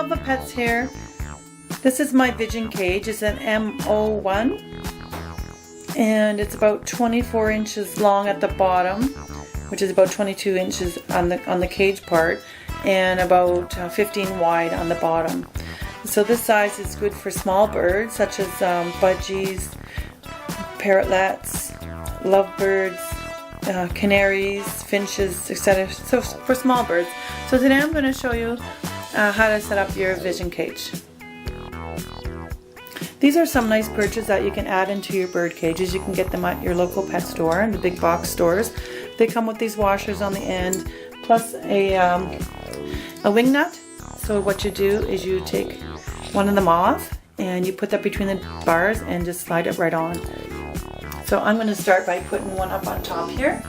Love Pets here. This is my pigeon cage. It's an M01 and it's about 24 inches long at the bottom, which is about 22 inches on the cage part, and about 15 wide on the bottom. So this size is good for small birds such as budgies, parrotlets, lovebirds, canaries, finches, etc. So for small birds. So today I'm going to show you how to set up your pigeon cage. These are some nice perches that you can add into your bird cages. You can get them at your local pet store and the big box stores. They come with these washers on the end, plus a wing nut. So what you do is you take one of them off and you put that between the bars and just slide it right on. So I'm going to start by putting one up on top here.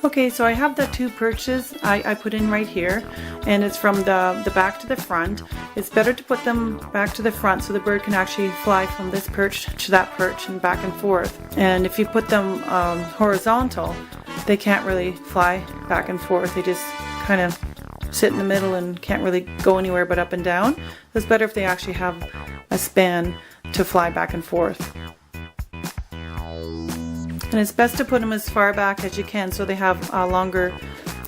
Okay, so I have the two perches I put in right here, and it's from the back to the front. It's better to put them back to the front so the bird can actually fly from this perch to that perch and back and forth. And if you put them horizontal, they can't really fly back and forth. They just kind of sit in the middle and can't really go anywhere but up and down. It's better if they actually have a span to fly back and forth. And it's best to put them as far back as you can so they have a longer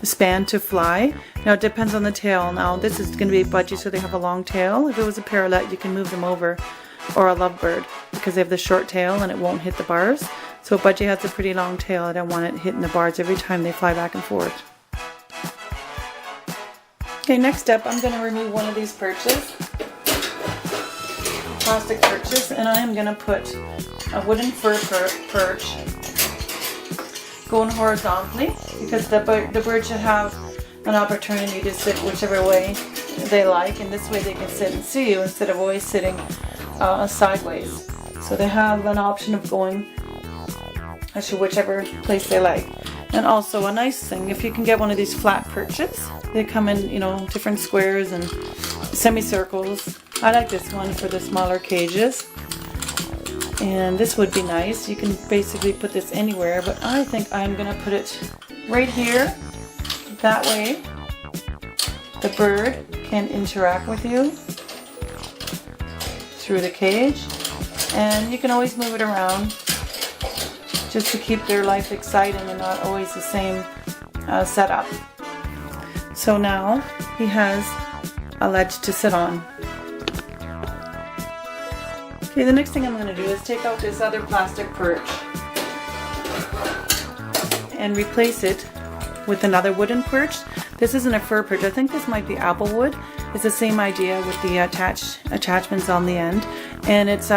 span to fly. Now it depends on the tail. Now this is going to be a budgie, so they have a long tail. If it was a parrotlet, you can move them over, or a lovebird, because they have the short tail and it won't hit the bars. So a budgie has a pretty long tail. I don't want it hitting the bars every time they fly back and forth. Okay, next up I'm going to remove one of these perches, plastic perches, and I am going to put a wooden fur perch going horizontally, because the bird should have an opportunity to sit whichever way they like, and this way they can sit and see you instead of always sitting sideways. So they have an option of going actually whichever place they like. And also a nice thing, if you can get one of these flat perches, they come in, you know, different squares and semicircles. I like this one for the smaller cages. And this would be nice. You can basically put this anywhere, but I think I'm going to put it right here. That way the bird can interact with you through the cage. And you can always move it around just to keep their life exciting and not always the same setup. So now he has a ledge to sit on. Okay, the next thing I'm going to do is take out this other plastic perch and replace it with another wooden perch. This isn't a fur perch. I think this might be applewood. It's the same idea with the attachments on the end, and it's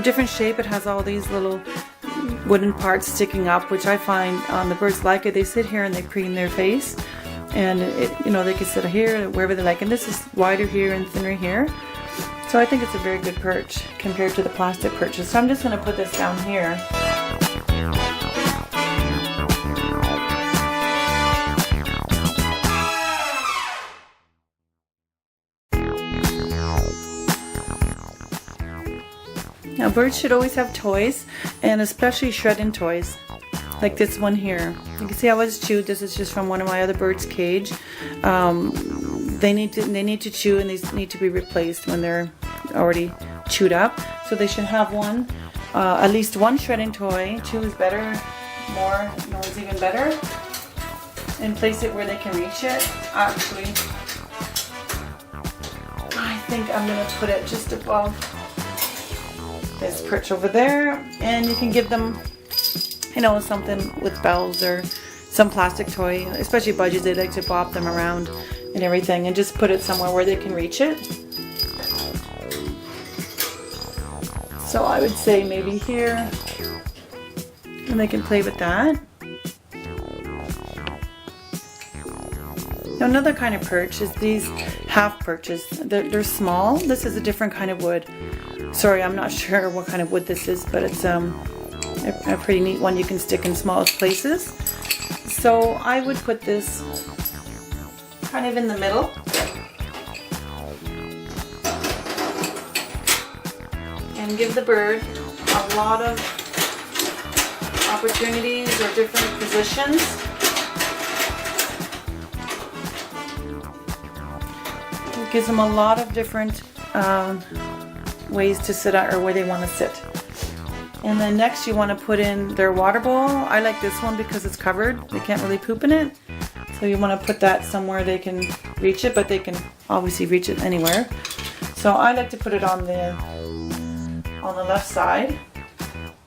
different shape. It has all these little wooden parts sticking up, which I find the birds like it. They sit here and they preen their face, and they can sit here wherever they like. And this is wider here and thinner here. So I think it's a very good perch compared to the plastic perches. So I'm just going to put this down here. Now birds should always have toys, and especially shred-in toys, like this one here. You can see how it's chewed. This is just from one of my other birds' cage. They need to chew, and these need to be replaced when they're already chewed up. So they should have one, at least one shredding toy. Two is better, more is even better. And place it where they can reach it. Actually, I think I'm going to put it just above this perch over there, and you can give them, something with bells or some plastic toy, especially budgies. They like to bop them around and everything, and just put it somewhere where they can reach it. So I would say maybe here, and they can play with that. Now another kind of perch is these half perches. They're small. This is a different kind of wood. Sorry, I'm not sure what kind of wood this is, but it's a pretty neat one you can stick in small places. So I would put this kind of in the middle. And give the bird a lot of opportunities or different positions. It gives them a lot of different ways to sit at or where they want to sit. And then next you want to put in their water bowl. I like this one because it's covered. They can't really poop in it. So you want to put that somewhere they can reach it, but they can obviously reach it anywhere. So I like to put it on the left side.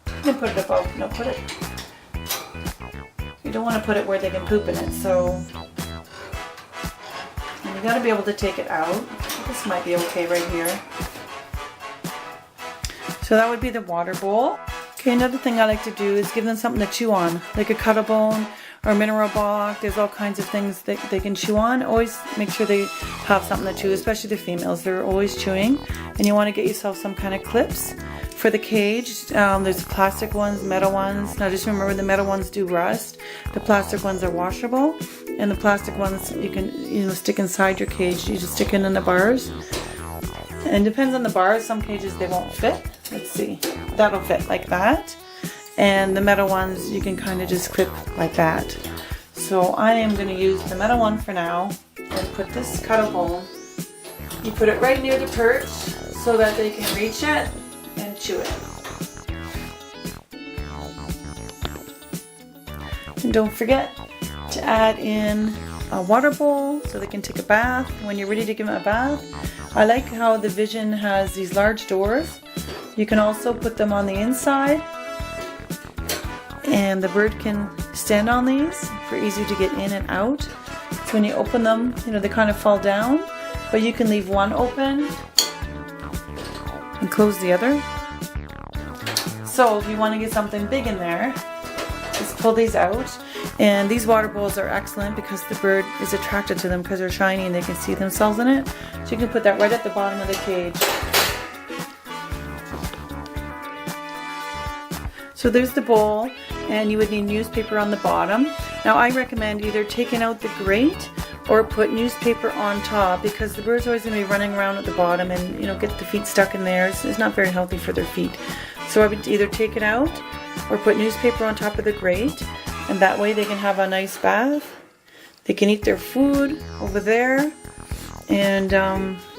You can put it above. No, put it. You don't want to put it where they can poop in it. So and you got to be able to take it out. This might be okay right here. So that would be the water bowl. Okay, another thing I like to do is give them something to chew on, like a Cuttlebone or mineral block. There's all kinds of things that they can chew on. Always make sure they have something to chew, especially the females. They're always chewing. And you want to get yourself some kind of clips for the cage. There's plastic ones, metal ones. Now just remember, the metal ones do rust. The plastic ones are washable. And the plastic ones you can stick inside your cage. You just stick it in the bars. And it depends on the bars. Some cages they won't fit. Let's see. That'll fit like that. And the metal ones you can kind of just clip like that. So I am going to use the metal one for now and put this Cuttlebone. You put it right near the perch so that they can reach it and chew it. And don't forget to add in a water bowl so they can take a bath. When you're ready to give them a bath, I like how the Vision has these large doors. You can also put them on the inside, and the bird can stand on these for easier to get in and out. So when you open them, they kind of fall down, but you can leave one open and close the other. So if you want to get something big in there, just pull these out. And these water bowls are excellent because the bird is attracted to them because they're shiny and they can see themselves in it. So you can put that right at the bottom of the cage. So there's the bowl, and you would need newspaper on the bottom. Now I recommend either taking out the grate or put newspaper on top, because the bird's always going to be running around at the bottom and get the feet stuck in there. It's not very healthy for their feet. So I would either take it out or put newspaper on top of the grate, and that way they can have a nice bath. They can eat their food over there and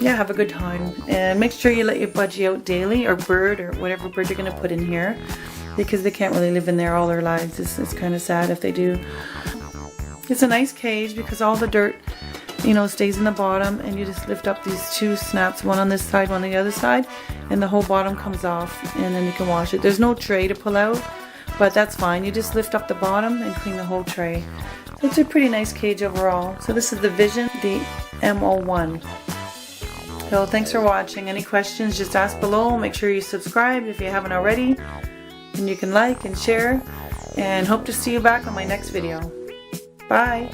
have a good time. And make sure you let your budgie out daily, or bird, or whatever bird you're going to put in here, because they can't really live in there all their lives. It's kind of sad if they do. It's a nice cage because all the dirt, stays in the bottom, and you just lift up these two snaps, one on this side, one on the other side, and the whole bottom comes off, and then you can wash it. There's no tray to pull out, but that's fine. You just lift up the bottom and clean the whole tray. It's a pretty nice cage overall. So this is the Vision, the M01. So thanks for watching. Any questions, just ask below. Make sure you subscribe if you haven't already. And you can like and share, and hope to see you back on my next video. Bye!